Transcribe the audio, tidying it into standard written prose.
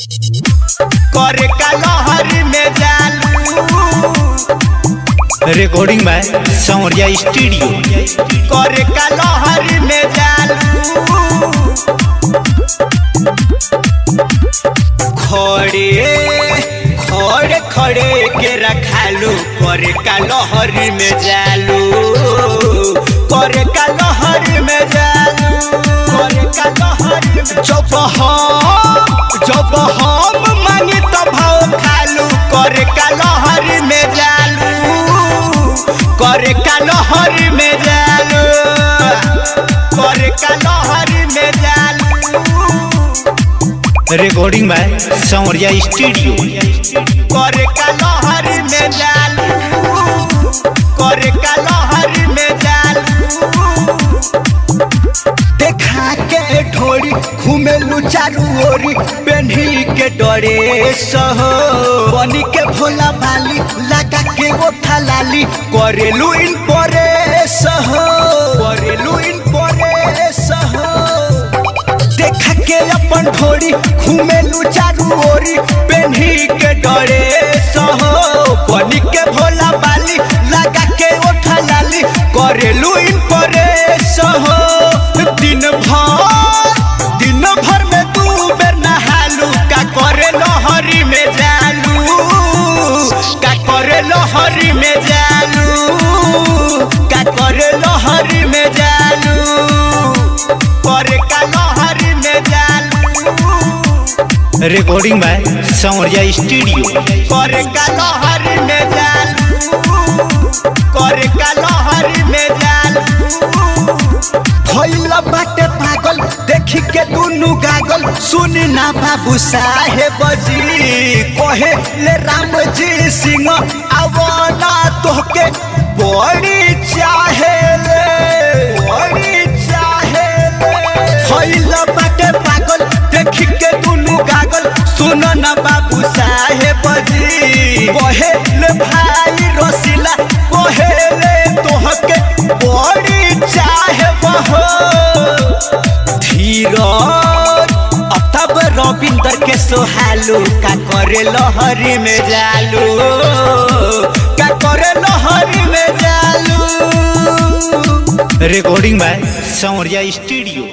करे का लहर में जालू। Recording by Sanwariya studio. करे का लहर में जालू। खड़े खड़े के रखालू। करे का लहर में जालू। करे का लहर में जालू। करे का लहर में जब हम मांगी तो भाव खालू। करे का लहर में जालू। करे का लहर में जालू। करे का लहर में जालू। Recording by Sanwariya studio. करे का लहर में जालू। करे का लहर में जालू। देखा के ढोरी घूमेलू चारू ओरी। पेन्ही के डरे सहो बनी के भोला बाली। लगा के ओठा लाली। करेलू इन परे सहो। करेलू इन परे सहो। देखा के अपन ढोरी घूमेलू चारू ओरी। पेन्ही के डरे सहो बनी के भोला बाली। लगा के ओठा लाली। करेलू इन परे सहो। दिन भर में तू बेर नहालू। का करे लहरी में जालू। का करे लहरी में जालू। का करे लहरी में जालू। करे का लहरी में जालू। Recording by Sanwariya studio. करे का लहरी में जालू। करे का लहरी में जालू। भइला बाटे पागल देखी के दुनु गागल। सुनी ना बाबू साहेब जी कहे ले राम जी सिंह। आवना तोहके बड़ी चाहे ले। बड़ी चाहे ले। भइला बाटे पागल देखी के दुनु गागल। सुन ना बाबू साहेब जी कहे ले भाई रसीला। कहे ले तोहके बड़ी चाहे बहो। धीरज अब रविंदर के सोहालू। का करे लहरी में जालू। का करे लहरी में जालू। Recording by Sanwariya studio.